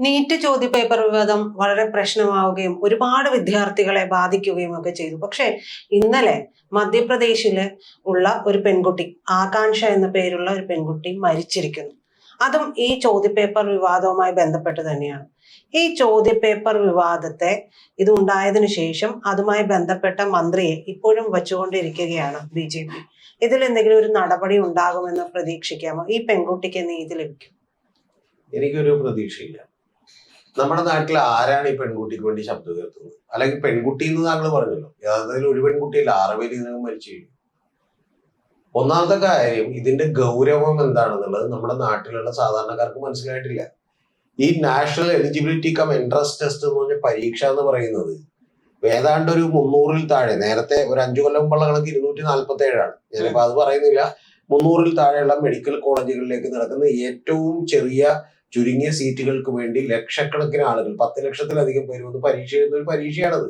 NEET ചോദ്യപേപ്പർ വിവാദം വളരെ പ്രശ്നമാവുകയും ഒരുപാട് വിദ്യാർത്ഥികളെ ബാധിക്കുകയും ഒക്കെ ചെയ്തു. പക്ഷെ ഇന്നലെ മധ്യപ്രദേശില് ഉള്ള ഒരു പെൺകുട്ടി, ആകാംക്ഷ എന്ന പേരുള്ള ഒരു പെൺകുട്ടി മരിച്ചിരിക്കുന്നു. അതും ഈ ചോദ്യപേപ്പർ വിവാദവുമായി ബന്ധപ്പെട്ട് തന്നെയാണ്. ഈ ചോദ്യപേപ്പർ വിവാദത്തെ ഇത് ഉണ്ടായതിനു ശേഷം അതുമായി ബന്ധപ്പെട്ട മന്ത്രിയെ ഇപ്പോഴും വച്ചുകൊണ്ടിരിക്കുകയാണ് BJP. ഇതിൽ എന്തെങ്കിലും ഒരു നടപടി ഉണ്ടാകുമെന്ന് പ്രതീക്ഷിക്കാമോ? ഈ പെൺകുട്ടിക്ക് നീതി ലഭിക്കും? എനിക്കൊരു പ്രതീക്ഷയില്ല. നമ്മുടെ നാട്ടിൽ ആരാണ് ഈ പെൺകുട്ടിക്ക് വേണ്ടി ശബ്ദം ഉയർത്തുന്നത്? അല്ലെങ്കിൽ പെൺകുട്ടി എന്ന് താങ്കൾ പറഞ്ഞല്ലോ, യഥാർത്ഥത്തിൽ ഒരു പെൺകുട്ടിയില്ല, 6 പേര് ഇതിനകം മരിച്ചു കഴിഞ്ഞു. ഒന്നാമത്തെ കാര്യം, ഇതിന്റെ ഗൗരവം എന്താണെന്നുള്ളത് നമ്മുടെ നാട്ടിലുള്ള സാധാരണക്കാർക്ക് മനസ്സിലായിട്ടില്ല. ഈ national eligibility come entrance test എന്ന് പറഞ്ഞ പരീക്ഷ എന്ന് പറയുന്നത് ഏതാണ്ട് ഒരു 300-ൽ താഴെ, നേരത്തെ ഒരു 5 കൊല്ലം മുമ്പുള്ള കണക്ക് 247ആണ്. ഞാനിപ്പോ അത് പറയുന്നില്ല. 300-ൽ താഴെയുള്ള മെഡിക്കൽ കോളേജുകളിലേക്ക് നടക്കുന്ന ഏറ്റവും ചുരുങ്ങിയ സീറ്റുകൾക്ക് വേണ്ടി ലക്ഷക്കണക്കിന് ആളുകൾ, 10 ലക്ഷത്തിലധികം പേര് വന്ന് പരീക്ഷ എഴുതുന്ന ഒരു പരീക്ഷയാണത്.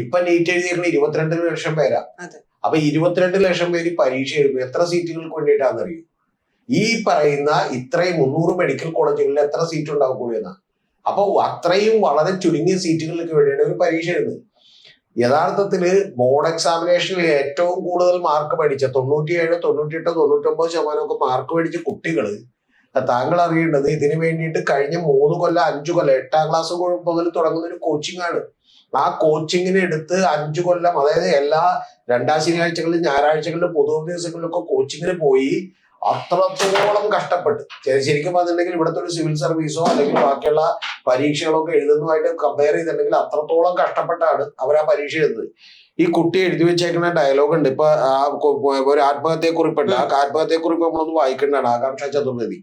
ഇപ്പൊ നീറ്റ് എഴുതിയിരുന്ന 22 ലക്ഷം പേരാ. അപ്പൊ 22 ലക്ഷം പേര് പരീക്ഷ എഴുതും. എത്ര സീറ്റുകൾക്ക് വേണ്ടിയിട്ടാണെന്നറിയും? ഈ പറയുന്ന ഇത്രയും 300 മെഡിക്കൽ കോളേജുകളിൽ എത്ര സീറ്റ് ഉണ്ടാവും കൂടിയെന്നാ? അപ്പൊ അത്രയും വളരെ ചുരുങ്ങിയ സീറ്റുകൾക്ക് വേണ്ടിയാണ് ഒരു പരീക്ഷ എഴുതുന്നത്. യഥാർത്ഥത്തില് ബോർഡ് എക്സാമിനേഷനിൽ ഏറ്റവും കൂടുതൽ മാർക്ക് മേടിച്ച 97, 98, 99% മാർക്ക് മേടിച്ച കുട്ടികള്, താങ്കൾ അറിയേണ്ടത് ഇതിനു വേണ്ടിയിട്ട് കഴിഞ്ഞ 3 കൊല്ലം 5 കൊല്ലം 8ാം ക്ലാസ് മുതൽ തുടങ്ങുന്ന ഒരു കോച്ചിങ് ആണ്. ആ കോച്ചിങ്ങിന് എടുത്ത് 5 കൊല്ലം, അതായത് എല്ലാ 2ാം ശനിയാഴ്ചകളിലും ഞായറാഴ്ചകളിലും പൊതുവെ ദിവസങ്ങളിലൊക്കെ കോച്ചിങ്ങിന് പോയി അത്രത്തോളം കഷ്ടപ്പെട്ട്, ശരിക്കും പറഞ്ഞിട്ടുണ്ടെങ്കിൽ ഇവിടുത്തെ ഒരു സിവിൽ സർവീസോ അല്ലെങ്കിൽ ബാക്കിയുള്ള പരീക്ഷകളൊക്കെ എഴുതുന്നതുമായിട്ട് കമ്പയർ ചെയ്തിട്ടുണ്ടെങ്കിൽ അത്രത്തോളം കഷ്ടപ്പെട്ടാണ് അവർ ആ പരീക്ഷ എഴുതുന്നത്. ഈ കുട്ടി എഴുതി വെച്ചേക്കുന്ന ഡയലോഗ് ഉണ്ട്. ഇപ്പൊ ഒരു ആത്മഹത്യക്കുറിപ്പുണ്ട്. ആ ആത്മഹത്യക്കുറിപ്പ് നമ്മളൊന്ന് വായിക്കേണ്ടതാണ്. ആകാംക്ഷ ചതുർവേദി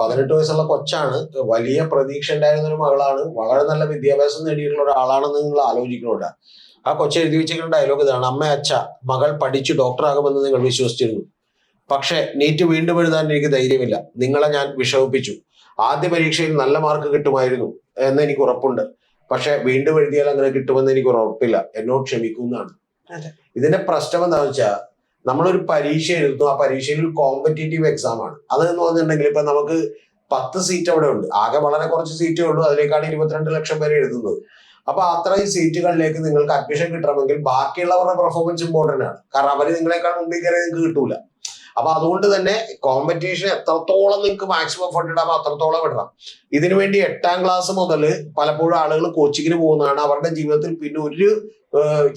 18 വയസ്സുള്ള കൊച്ചാണ്. വലിയ പ്രതീക്ഷ ഉണ്ടായിരുന്ന ഒരു മകളാണ്. വളരെ നല്ല വിദ്യാഭ്യാസം നേടിയിട്ടുള്ള ഒരാളാണെന്ന് നിങ്ങൾ ആലോചിക്കുന്നുണ്ട്. ആ കൊച്ചു എഴുതി വെച്ചേക്കുന്ന ഡയലോഗ് ഇതാണ്: അമ്മ, അച്ഛ, മകൾ പഠിച്ചു ഡോക്ടറാകുമെന്ന് നിങ്ങൾ വിശ്വസിച്ചിരുന്നു. പക്ഷെ നീറ്റ് വീണ്ടും എഴുതാൻ എനിക്ക് ധൈര്യമില്ല. നിങ്ങളെ ഞാൻ വിഷമിപ്പിച്ചു. ആദ്യ പരീക്ഷയിൽ നല്ല മാർക്ക് കിട്ടുമായിരുന്നു എന്ന് എനിക്ക് ഉറപ്പുണ്ട്. പക്ഷെ വീണ്ടും എഴുതിയാൽ അങ്ങനെ കിട്ടുമെന്ന് എനിക്ക് ഉറപ്പില്ല. എന്നോട് ക്ഷമിക്കുന്നതാണ്. ഇതിന്റെ പ്രശ്നം എന്താണെന്ന് വെച്ചാൽ, നമ്മളൊരു പരീക്ഷ എഴുതുന്നു. ആ പരീക്ഷയിൽ ഒരു കോമ്പറ്റേറ്റീവ് എക്സാം ആണ്. അതെന്ന് പറഞ്ഞിട്ടുണ്ടെങ്കിൽ ഇപ്പൊ നമുക്ക് 10 സീറ്റ് അവിടെ ഉണ്ട്. ആകെ വളരെ കുറച്ച് സീറ്റേ ഉള്ളൂ. അതിലേക്കാണ് 22 ലക്ഷം പേര് എഴുതുന്നത്. അപ്പൊ അത്രയും സീറ്റുകളിലേക്ക് നിങ്ങൾക്ക് അഡ്മിഷൻ കിട്ടണമെങ്കിൽ ബാക്കിയുള്ളവരുടെ പെർഫോമൻസ് ഇമ്പോർട്ടന്റ് ആണ്. കാരണം അവര് നിങ്ങളെക്കാൾ മുമ്പിൽ കയറി നിങ്ങൾക്ക് കിട്ടൂല. അപ്പൊ അതുകൊണ്ട് തന്നെ കോമ്പറ്റീഷൻ എത്രത്തോളം നിങ്ങൾക്ക് മാക്സിമം ഫണ്ട് ഇടാമോ അത്രത്തോളം ഇടണം. ഇതിനുവേണ്ടി 8ാം ക്ലാസ് മുതൽ പലപ്പോഴും ആളുകൾ കോച്ചിങ്ങിന് പോകുന്നതാണ്. അവരുടെ ജീവിതത്തിൽ പിന്നെ ഒരു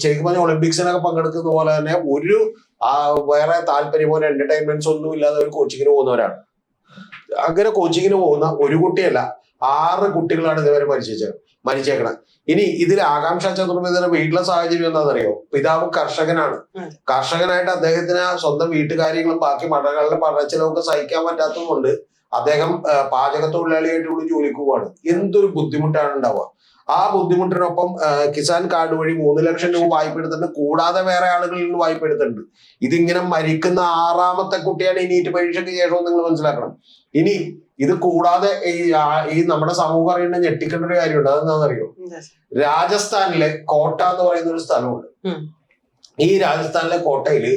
ശരിക്കും പറഞ്ഞ ഒളിമ്പിക്സിനൊക്കെ പങ്കെടുക്കുന്ന പോലെ തന്നെ ഒരു വേറെ താല്പര്യമോ എന്റർടൈൻമെന്റ്സ് ഒന്നും ഇല്ലാതെ ഒരു കോച്ചിങ്ങിന് പോകുന്നവരാണ്. അങ്ങനെ കോച്ചിങ്ങിന് പോകുന്ന ഒരു കുട്ടിയല്ല, 6 കുട്ടികളാണ് ഇതുവരെ മരിച്ചേക്കണം. ഇനി ഇതിൽ ആകാംക്ഷ ചതുർവേദിയുടെ വീട്ടിലെ സാഹചര്യം എന്താണെന്നറിയോ? പിതാവ് കർഷകനാണ്. കർഷകനായിട്ട് അദ്ദേഹത്തിന് സ്വന്തം വീട്ടുകാര്യങ്ങളും ബാക്കി മടങ്ങളുടെ പഠനച്ചെലവൊക്കെ സഹിക്കാൻ പറ്റാത്തത് കൊണ്ട് അദ്ദേഹം പാചക തൊഴിലാളിയായിട്ടുള്ള ജോലിക്ക് പോവാണ്. എന്തൊരു ബുദ്ധിമുട്ടാണ് ഉണ്ടാവുക. ആ ബുദ്ധിമുട്ടിനൊപ്പം കിസാൻ കാർഡ് വഴി 3 ലക്ഷം രൂപ വായ്പ എടുത്തിട്ടുണ്ട്. കൂടാതെ വേറെ ആളുകളിൽ നിന്ന് വായ്പ എടുത്തിട്ടുണ്ട്. ഇതിങ്ങനെ മരിക്കുന്ന 6ാമത്തെ കുട്ടിയാണ് ഈ നീറ്റ് പരീക്ഷയ്ക്ക് ശേഷവും നിങ്ങൾ മനസ്സിലാക്കണം. ഇനി ഇത് കൂടാതെ ഈ നമ്മുടെ സമൂഹം അറിയേണ്ട ഞെട്ടിക്കേണ്ട ഒരു കാര്യമുണ്ട്. അതെന്താണെന്നറിയോ? രാജസ്ഥാനിലെ കോട്ട എന്ന് പറയുന്ന ഒരു സ്ഥലമുണ്ട്. ഈ രാജസ്ഥാനിലെ കോട്ടയില്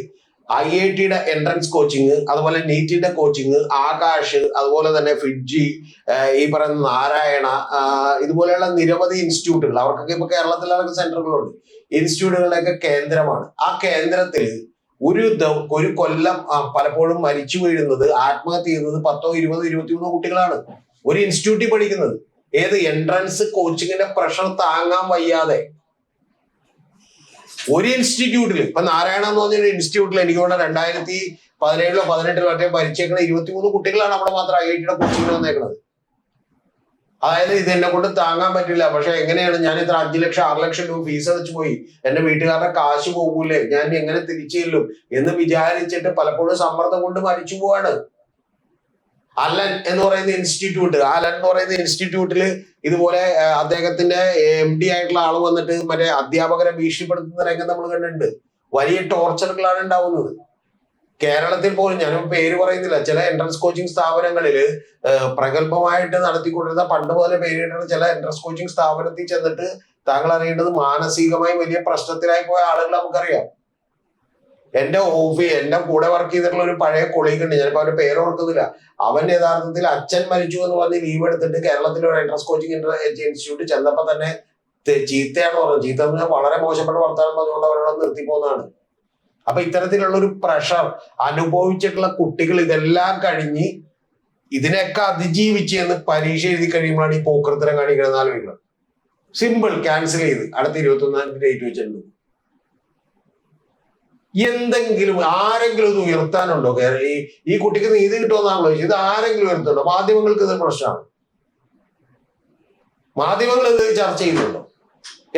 IIT-യുടെ എൻട്രൻസ് കോച്ചിങ്, അതുപോലെ നീറ്റിന്റെ കോച്ചിങ്, ആകാശ്, അതുപോലെ തന്നെ ഫിഡ്ജി, ഈ പറയുന്ന നാരായണ, ഇതുപോലെയുള്ള നിരവധി ഇൻസ്റ്റിറ്റ്യൂട്ടുകൾ, അവർക്കൊക്കെ ഇപ്പൊ കേരളത്തിലൊക്കെ സെന്ററുകളുണ്ട്, ഇൻസ്റ്റിറ്റ്യൂട്ടുകളുടെയൊക്കെ കേന്ദ്രമാണ്. ആ കേന്ദ്രത്തിൽ ഒരു കൊല്ലം പലപ്പോഴും മരിച്ചു വീഴുന്നത്, ആത്മഹത്യ ചെയ്യുന്നത് 10, 20, 21 കുട്ടികളാണ് ഒരു ഇൻസ്റ്റിറ്റ്യൂട്ടിൽ പഠിക്കുന്നത്. ഏത് എൻട്രൻസ് കോച്ചിങ്ങിന്റെ പ്രഷർ താങ്ങാൻ വയ്യാതെ ഒരു ഇൻസ്റ്റിറ്റ്യൂട്ടിൽ, ഇപ്പൊ നാരായണ എന്ന് പറഞ്ഞൊരു ഇൻസ്റ്റിറ്റ്യൂട്ടിൽ എനിക്ക് തോന്നുന്നു 2017-ലോ 2018-ലോ മറ്റേ മരിച്ചേക്കുന്ന 23 കുട്ടികളാണ് അവിടെ മാത്രം IIT-യുടെ കോച്ചിങ്ങിന് വന്നേക്കുന്നത്. അതായത് ഇത് എന്നെ കൊണ്ട് താങ്ങാൻ പറ്റില്ല. പക്ഷെ എങ്ങനെയാണ് ഞാൻ ഇത്ര 5 ലക്ഷം 6 ലക്ഷം രൂപ ഫീസ് അടച്ചു പോയി, എന്റെ വീട്ടുകാരുടെ കാശ് പോകൂലേ, ഞാൻ എങ്ങനെ തിരിച്ചു ചെല്ലും എന്ന് വിചാരിച്ചിട്ട് പലപ്പോഴും സമ്മർദ്ദം കൊണ്ട് മരിച്ചു പോവാണ്. അലൻ എന്ന് പറയുന്ന ഇൻസ്റ്റിറ്റ്യൂട്ട്, അലൻ എന്ന് പറയുന്ന ഇൻസ്റ്റിറ്റ്യൂട്ടില് ഇതുപോലെ അദ്ദേഹത്തിന്റെ MD ആയിട്ടുള്ള ആള് വന്നിട്ട് മറ്റേ അധ്യാപകരെ ഭീഷണിപ്പെടുത്തുന്ന രംഗം നമ്മൾ കണ്ടിട്ടുണ്ട്. വലിയ ടോർച്ചറുകളാണ് ഉണ്ടാവുന്നത്. കേരളത്തിൽ പോലും, ഞാൻ പേര് പറയുന്നില്ല, ചില എൻട്രൻസ് കോച്ചിങ് സ്ഥാപനങ്ങളിൽ പ്രഗത്ഭമായിട്ട് നടത്തിക്കൊണ്ടിരുന്ന പണ്ട് പോലെ പേരിട്ടുള്ള ചില എൻട്രൻസ് കോച്ചിങ് സ്ഥാപനത്തിൽ ചെന്നിട്ട് താങ്കൾ അറിയേണ്ടത് മാനസികമായി വലിയ പ്രശ്നത്തിലായി പോയ ആളുകൾ നമുക്കറിയാം. എന്റെ കൂടെ വർക്ക് ചെയ്തിട്ടുള്ള ഒരു പഴയ കൊളീഗ് ഉണ്ട്, ഞാനിപ്പോ അവന്റെ പേര് ഓർക്കുന്നില്ല. അവൻ യഥാർത്ഥത്തിൽ അച്ഛൻ മരിച്ചു എന്ന് പറഞ്ഞ് ലീവ് എടുത്തിട്ട് കേരളത്തിലെ ഒരു എൻട്രൻസ് കോച്ചിങ് ഇൻസ്റ്റിറ്റ്യൂട്ട് ചെന്നപ്പോ തന്നെ ചീത്തയാണ് പറഞ്ഞത്. ചീത്ത എന്ന് പറഞ്ഞാൽ വളരെ മോശപ്പെട്ട വർത്തമാനം പറഞ്ഞുകൊണ്ട് അവരോട് നിർത്തി പോകുന്നതാണ്. അപ്പൊ ഇത്തരത്തിലുള്ള ഒരു പ്രഷർ അനുഭവിച്ചിട്ടുള്ള കുട്ടികൾ ഇതെല്ലാം കഴിഞ്ഞ് ഇതിനൊക്കെ അതിജീവിച്ച് എന്ന് പരീക്ഷ എഴുതി കഴിയുമ്പോഴാണ് ഈ പോക്കൃത്തരം കാണിക്കുന്നത് ആലോചിക്കണം. സിമ്പിൾ, ക്യാൻസൽ ചെയ്ത് അടുത്ത 21 ഡേറ്റ് വെച്ചിട്ടുണ്ട്. എന്തെങ്കിലും ആരെങ്കിലും ഇത് ഉയർത്താനുണ്ടോ? ഈ കുട്ടിക്ക് നീതി കിട്ടുമെന്നാണല്ലോ ചോദിച്ചത്. ഇത് ആരെങ്കിലും ഉയർത്തുന്നുണ്ടോ? മാധ്യമങ്ങൾക്ക് ഇത് പ്രശ്നമാണ്. മാധ്യമങ്ങൾ ഇത് ചർച്ച ചെയ്യുന്നുണ്ടോ?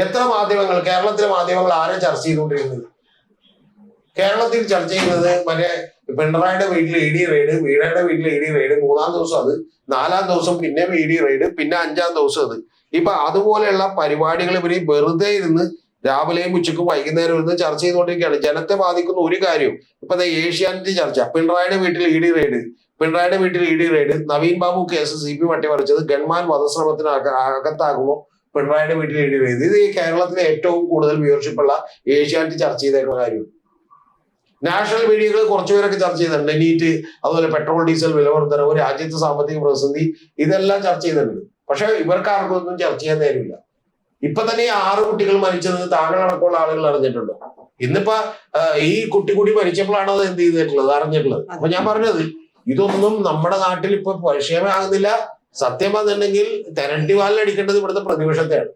എത്ര മാധ്യമങ്ങൾ, കേരളത്തിലെ മാധ്യമങ്ങൾ ആരെ ചർച്ച ചെയ്തുകൊണ്ടിരിക്കുന്നത്? കേരളത്തിൽ ചർച്ച ചെയ്യുന്നത് മറ്റേ പിണറായിയുടെ വീട്ടിൽ ഇ ഡി റെയ്ഡ്, വീണയുടെ വീട്ടിൽ ഇ ഡി റെയ്ഡ്, 3-ാം ദിവസം അത്, 4-ാം ദിവസം പിന്നെ ഇ ഡി റെയ്ഡ്, പിന്നെ 5-ാം ദിവസം അത്. ഇപ്പൊ അതുപോലെയുള്ള പരിപാടികൾ ഇവര് വെറുതെ ഇരുന്ന് രാവിലെയും ഉച്ചക്കും വൈകുന്നേരം ഇരുന്ന് ചർച്ച ചെയ്തുകൊണ്ടിരിക്കുകയാണ്. ജനത്തെ ബാധിക്കുന്ന ഒരു കാര്യവും. ഇപ്പൊ ഏഷ്യാനെറ്റ് ചർച്ച, പിണറായിയുടെ വീട്ടിൽ ഇ ഡി റെയ്ഡ്, പിണറായിയുടെ വീട്ടിൽ E D raid, Naveen Babu case CP വട്ടിമറിച്ചത്, ഗൺമാൻ വധശ്രമത്തിന് അകത്താകുമോ പിണറായിയുടെ വീട്ടിൽ ഇ ഡി റെയ്ഡ്. ഇത് ഈ കേരളത്തിലെ ഏറ്റവും കൂടുതൽ വ്യൂവർഷിപ്പ് ഉള്ള ഏഷ്യാനെറ്റ് ചർച്ച ചെയ്തിട്ടുള്ള കാര്യം. നാഷണൽ മീഡിയകൾ കുറച്ചുപേരൊക്കെ ചർച്ച ചെയ്തിട്ടുണ്ട്. നീറ്റ്, അതുപോലെ പെട്രോൾ ഡീസൽ വിലവർദ്ധനവ്, രാജ്യത്തെ സാമ്പത്തിക പ്രതിസന്ധി, ഇതെല്ലാം ചർച്ച ചെയ്തിട്ടുണ്ട്. പക്ഷെ ഇവർക്ക് ആർക്കൊന്നും ചർച്ച ചെയ്യാൻ നേരമില്ല. ഇപ്പൊ തന്നെ ഈ 6 കുട്ടികൾ മരിച്ചത് താങ്കളടക്കമുള്ള ആളുകൾ അറിഞ്ഞിട്ടുണ്ടോ? ഇന്നിപ്പോ ഈ കുട്ടി കൂടി മരിച്ചപ്പോഴാണ് അത് എന്ത് ചെയ്തിട്ടുള്ളത്, അറിഞ്ഞിട്ടുള്ളത്. അപ്പൊ ഞാൻ പറഞ്ഞത് ഇതൊന്നും നമ്മുടെ നാട്ടിൽ ഇപ്പൊ വിഷയമാകുന്നില്ല. സത്യം വന്നിട്ടുണ്ടെങ്കിൽ തെരട്ടിവാലിൽ അടിക്കേണ്ടത് ഇവിടുത്തെ പ്രതിപക്ഷത്തെയാണ്.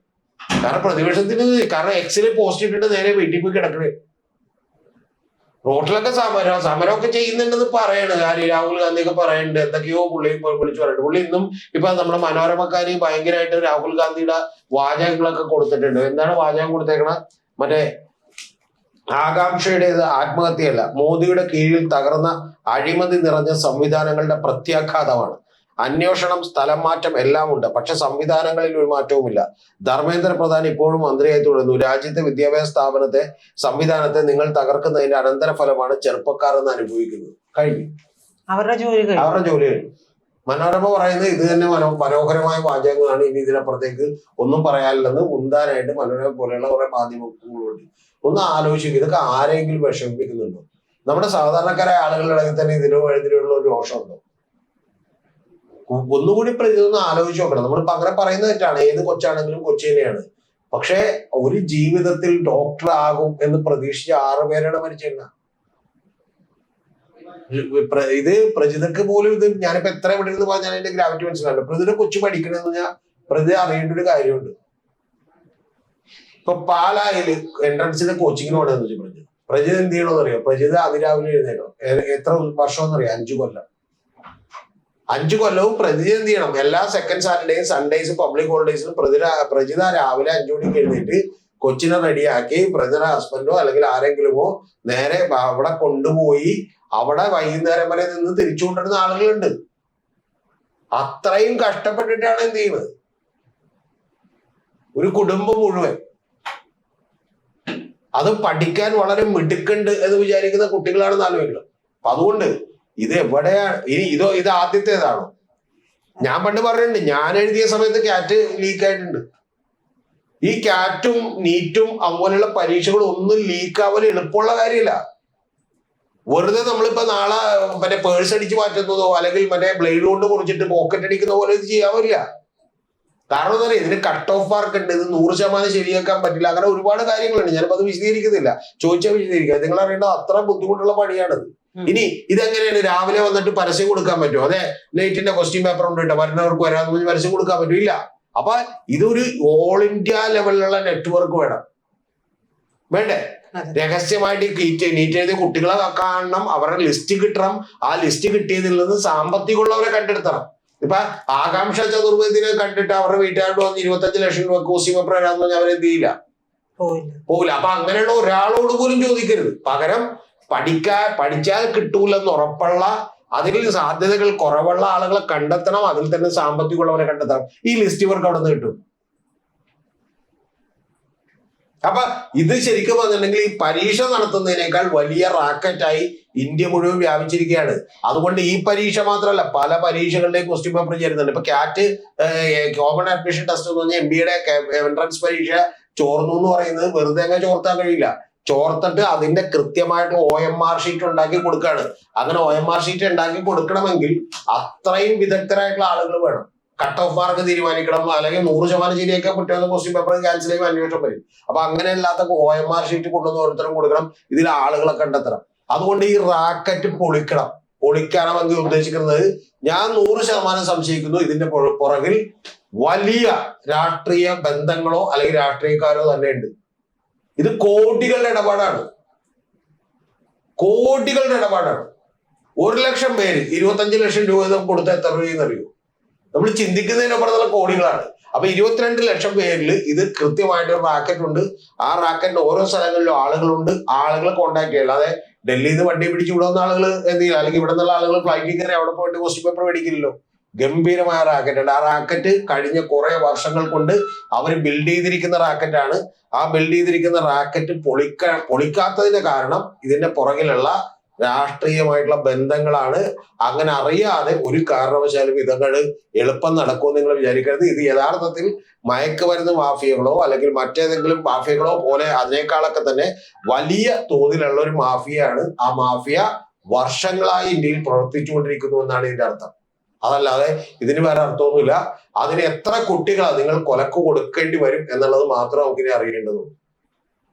കാരണം എക്സില് പോസ്റ്റ് ഇട്ടിട്ട് നേരെ വീട്ടിൽ പോയി കിടക്കണേ. റോട്ടിലൊക്കെ സമരമൊക്കെ ചെയ്യുന്നുണ്ടെന്ന് പറയണ്. രാഹുൽ ഗാന്ധിയൊക്കെ പറയുന്നുണ്ട്, എന്തൊക്കെയോ പുള്ളി വിളിച്ചു പറയുന്നുണ്ട്. പുള്ളി ഇന്നും ഇപ്പൊ നമ്മുടെ മനോരമക്കാരി ഭയങ്കരമായിട്ട് രാഹുൽ ഗാന്ധിയുടെ വാചകങ്ങളൊക്കെ കൊടുത്തിട്ടുണ്ട്. എന്താണ് വാചകം കൊടുത്തേക്കണ? മറ്റേ ആകാംക്ഷയുടേത് ആത്മഹത്യയല്ല, മോദിയുടെ കീഴിൽ തകർന്ന അഴിമതി നിറഞ്ഞ സംവിധാനങ്ങളുടെ പ്രത്യാഘാതമാണ്. അന്വേഷണം, സ്ഥലം മാറ്റം എല്ലാം ഉണ്ട്, പക്ഷെ സംവിധാനങ്ങളിൽ ഒരു മാറ്റവുമില്ല. ധർമ്മേന്ദ്ര പ്രധാൻ ഇപ്പോഴും മന്ത്രിയായി തുടരുന്നു. രാജ്യത്തെ വിദ്യാഭ്യാസ സംവിധാനത്തെ നിങ്ങൾ തകർക്കുന്നതിന്റെ അനന്തരഫലമാണ് ചെറുപ്പക്കാർ എന്ന് അനുഭവിക്കുന്നത്. കഴിഞ്ഞു അവരുടെ ജോലി കഴിഞ്ഞു. മനോരമ പറയുന്നത് ഇത് തന്നെ മനോഹരമായ വാചകങ്ങളാണ്. ഇനി ഇതിനപ്പുറത്തേക്ക് ഒന്നും പറയാനില്ലെന്ന് ഉന്താനായിട്ട് മനോരമ പോലെയുള്ള കുറെ മാധ്യമങ്ങളുണ്ട്. ഒന്ന് ആലോചിക്കുക, ഇതൊക്കെ ആരെങ്കിലും വിഷമിപ്പിക്കുന്നുണ്ടോ? നമ്മുടെ സാധാരണക്കാരായ ആളുകളുടെ ഇടയിൽ തന്നെ ഇതിനുള്ള ഒരു രോഷമുണ്ടോ? ഒന്നുകൂടി ഇതൊന്ന് ആലോചിച്ച് നോക്കണം. നമ്മളിപ്പോ അങ്ങനെ പറയുന്നത് തെറ്റാണ്. ഏത് കൊച്ചാണെങ്കിലും കൊച്ചു തന്നെയാണ്. പക്ഷെ ഒരു ജീവിതത്തിൽ ഡോക്ടർ ആകും എന്ന് പ്രതീക്ഷിച്ച 6 പേരാണ് മരിച്ചേക്ക. ഇത് പ്രജിതക്ക് പോലും ഇത് ഞാനിപ്പോ എത്ര ഇവിടെ നിന്ന് പറഞ്ഞാൽ അതിന്റെ ഗ്രാവിറ്റി മനസ്സിലാവില്ല. പ്രജിത കൊച്ചു പഠിക്കണമെന്ന് ഞാൻ പ്രജിത അറിയേണ്ട ഒരു കാര്യമുണ്ട്. ഇപ്പൊ പാലായില് എൻട്രൻസിന്റെ കോച്ചിങ്ങിന് പോകണമെന്ന് വെച്ചാൽ പ്രജിത എന്ത് ചെയ്യണമെന്ന് അറിയാം? പ്രജിത അതിരാവിലെ എഴുന്നേക്കണം. എത്ര വർഷം എന്നറിയാം? 5 കൊല്ലം. 5 കൊല്ലവും പ്രജിത എന്ത് ചെയ്യണം? എല്ലാ സെക്കൻഡ് സാറ്റർഡേയും സൺഡേസും പബ്ലിക് ഹോളിഡേസിലും പ്രജിത രാവിലെ 5 മണിക്ക് എഴുന്നേറ്റ് കൊച്ചിനെ റെഡിയാക്കി പ്രജിത ഹസ്ബൻഡോ അല്ലെങ്കിൽ ആരെങ്കിലുമോ നേരെ അവിടെ കൊണ്ടുപോയി അവിടെ വൈകുന്നേരം വരെ നിന്ന് തിരിച്ചു കൊണ്ടിരുന്ന ആളുകളുണ്ട്. അത്രയും കഷ്ടപ്പെട്ടിട്ടാണ് എന്ത് ചെയ്യുന്നത് ഒരു കുടുംബം മുഴുവൻ. അത് പഠിക്കാൻ വളരെ മിടുക്കുണ്ട് എന്ന് വിചാരിക്കുന്ന കുട്ടികളാണെന്ന് ആലോചിക്കണം. അപ്പൊ അതുകൊണ്ട് ഇത് എവിടെയാണ് ഇനി? ഇത് ആദ്യത്തേതാണോ? ഞാൻ പണ്ട് പറഞ്ഞിട്ടുണ്ട്, ഞാൻ എഴുതിയ സമയത്ത് ക്യാറ്റ് ലീക്ക് ആയിട്ടുണ്ട്. ഈ ക്യാറ്റും നീറ്റും അതുപോലെയുള്ള പരീക്ഷകളും ഒന്നും ലീക്കാവല് എളുപ്പമുള്ള കാര്യമില്ല. വെറുതെ നമ്മളിപ്പോ നാളെ മറ്റേ പേഴ്സ് അടിച്ച് മാറ്റുന്നതോ അല്ലെങ്കിൽ മറ്റേ ബ്ലേഡ് കൊണ്ട് മുറിച്ചിട്ട് പോക്കറ്റ് അടിക്കുന്ന പോലെ ഇത് ചെയ്യാൻ പറ്റില്ല. കാരണം എന്താ പറയുക, ഇതിന് കട്ട് ഓഫ് മാർക്ക് ഉണ്ട്, ഇത് 100% ശരിയാക്കാൻ പറ്റില്ല. അങ്ങനെ ഒരുപാട് കാര്യങ്ങളുണ്ട്. ഞാനിപ്പോ അത് വിശദീകരിക്കുന്നില്ല, ചോദിച്ചാൽ വിശദീകരിക്കാം. നിങ്ങൾ അറിയേണ്ടത് അത്ര ബുദ്ധിമുട്ടുള്ള പണിയാണത്. ഇനി ഇതെങ്ങനെയാണ്? രാവിലെ വന്നിട്ട് പരസ്യം കൊടുക്കാൻ പറ്റുമോ? അതെ, നെയ്റ്റിന്റെ ക്വസ്റ്റ്യൻ പേപ്പർ ഉണ്ട് കേട്ടോ, വരുന്നവർക്ക് വരാൻ പരസ്യം കൊടുക്കാൻ പറ്റില്ല. അപ്പൊ ഇതൊരു ഓൾ ഇന്ത്യ ലെവലിലുള്ള നെറ്റ്വർക്ക് വേണ്ടേ? രഹസ്യമായിട്ട് നീറ്റ് എഴുതിയ കുട്ടികളെ കാണണം, അവരുടെ ലിസ്റ്റ് കിട്ടണം. ആ ലിസ്റ്റ് കിട്ടിയതിൽ നിന്ന് സാമ്പത്തികമുള്ളവരെ കണ്ടെടുത്തണം. ഇപ്പൊ ആകാംക്ഷ ചതുർവേദിനെ കണ്ടിട്ട് അവരുടെ വീട്ടുകാരോട് വന്ന് 25 ലക്ഷം രൂപ ക്വസ്റ്റ്യൻ പേപ്പർ വരാന്ന് പറഞ്ഞാൽ അവരെന്ത് ചെയ്യില്ല, പോകില്ല. അപ്പൊ അങ്ങനെയുള്ള ഒരാളോട് പോലും ചോദിക്കരുത്. പകരം പഠിച്ചാൽ കിട്ടൂലെന്ന് ഉറപ്പുള്ള, അതിൽ സാധ്യതകൾ കുറവുള്ള ആളുകളെ കണ്ടെത്തണം. അതിൽ തന്നെ സാമ്പത്തികമുള്ളവരെ കണ്ടെത്തണം. ഈ ലിസ്റ്റ് ഇവർക്ക് അവിടെ നിന്ന് കിട്ടും. അപ്പൊ ഇത് ശരിക്കും പറഞ്ഞിട്ടുണ്ടെങ്കിൽ ഈ പരീക്ഷ നടത്തുന്നതിനേക്കാൾ വലിയ റാക്കറ്റായി ഇന്ത്യ മുഴുവൻ വ്യാപിച്ചിരിക്കുകയാണ്. അതുകൊണ്ട് ഈ പരീക്ഷ മാത്രമല്ല, പല പരീക്ഷകളുടെയും ക്വസ്റ്റ്യൻ പേപ്പർ ചേരുന്നുണ്ട്. ഇപ്പൊ കാറ്റ് കോമൺ അഡ്മിഷൻ ടെസ്റ്റ് എന്ന് പറഞ്ഞാൽ MBA എൻട്രൻസ് പരീക്ഷ ചോർന്നു എന്ന് പറയുന്നത് വെറുതെ അങ്ങ് ചോർത്താൻ കഴിയില്ല. ചോർത്തിട്ട് അതിന്റെ കൃത്യമായിട്ടുള്ള OMR ഷീറ്റ് ഉണ്ടാക്കി കൊടുക്കുകയാണ്. അങ്ങനെ OMR ഷീറ്റ് ഉണ്ടാക്കി കൊടുക്കണമെങ്കിൽ അത്രയും വിദഗ്ധരായിട്ടുള്ള ആളുകൾ വേണം. കട്ട് ഓഫ് മാർക്ക് തീരുമാനിക്കണം, അല്ലെങ്കിൽ 100% ശരിയൊക്കെ കുട്ടികളുടെ ക്വസ്റ്റ്യൻ പേപ്പർ ക്യാൻസൽ ചെയ്യുമ്പോൾ അന്വേഷണം വരും. അപ്പൊ അങ്ങനെ അല്ലാത്ത OMR ഷീറ്റ് കൊണ്ടുവന്ന് ഓരോരുത്തരും കൊടുക്കണം, ഇതിൽ ആളുകളെ കണ്ടെത്തണം. അതുകൊണ്ട് ഈ റാക്കറ്റ് പൊളിക്കണമെങ്കിൽ ഉദ്ദേശിക്കുന്നത്, ഞാൻ 100% സംശയിക്കുന്നു ഇതിന്റെ പുറകിൽ വലിയ രാഷ്ട്രീയ ബന്ധങ്ങളോ അല്ലെങ്കിൽ രാഷ്ട്രീയക്കാരോ തന്നെ ഉണ്ട്. ഇത് കോടികളുടെ ഇടപാടാണ്. 1 ലക്ഷം പേര് 25 ലക്ഷം രൂപ കൊടുത്ത എത്ര രൂപയെന്ന് അറിയൂ? നമ്മൾ ചിന്തിക്കുന്നതിനപ്പുറത്തുള്ള കോടികളാണ്. അപ്പൊ 22 ലക്ഷം പേരിൽ ഇത് കൃത്യമായിട്ട് ഒരു റാക്കറ്റ് ഉണ്ട്. ആ റാക്കറ്റിന്റെ ഓരോ സ്ഥലങ്ങളിലും ആളുകളുണ്ട്. ആളുകളെ കോൺടാക്ട് ചെയ്യുക. അല്ലാതെ ഡൽഹിയിൽ നിന്ന് വണ്ടി പിടിച്ച് വിടുന്ന ആളുകൾ എന്ത് ചെയ്യില്ല, അല്ലെങ്കിൽ ഇവിടെ നിന്നുള്ള ആളുകൾ ഫ്ലൈറ്റിൽ കയറി അവിടെ പോയിട്ട് ക്വസ്റ്റ്യൻ പേപ്പർ മേടിക്കില്ലല്ലോ. ഗംഭീരമായ റാക്കറ്റ് ഉണ്ട്. ആ റാക്കറ്റ് കഴിഞ്ഞ കുറെ വർഷങ്ങൾ കൊണ്ട് അവർ ബിൽഡ് ചെയ്തിരിക്കുന്ന റാക്കറ്റാണ്. ആ ബിൽഡ് ചെയ്തിരിക്കുന്ന റാക്കറ്റ് പൊളിക്കാത്തതിന്റെ കാരണം ഇതിന്റെ പുറകിലുള്ള രാഷ്ട്രീയമായിട്ടുള്ള ബന്ധങ്ങളാണ്. അങ്ങനെ അറിയാതെ ഒരു കാരണവശാലും ഇതങ്ങൾ എളുപ്പം നടക്കുമെന്ന് നിങ്ങൾ വിചാരിക്കരുത്. ഇത് യഥാർത്ഥത്തിൽ മയക്കുമരുന്ന് മാഫിയകളോ അല്ലെങ്കിൽ മറ്റേതെങ്കിലും മാഫിയകളോ പോലെ അതിനേക്കാളൊക്കെ തന്നെ വലിയ തോതിലുള്ള ഒരു മാഫിയയാണ്. ആ മാഫിയ വർഷങ്ങളായി ഇന്ത്യയിൽ പ്രവർത്തിച്ചുകൊണ്ടിരിക്കുന്നു എന്നാണ് ഇതിന്റെ അർത്ഥം. അതല്ലാതെ ഇതിന് വേറെ അർത്ഥമൊന്നുമില്ല. അതിന് എത്ര കുട്ടികളാണ് നിങ്ങൾ കൊലക്ക് കൊടുക്കേണ്ടി വരും എന്നുള്ളത് മാത്രം നമുക്കിനി അറിയേണ്ടതുള്ളൂ.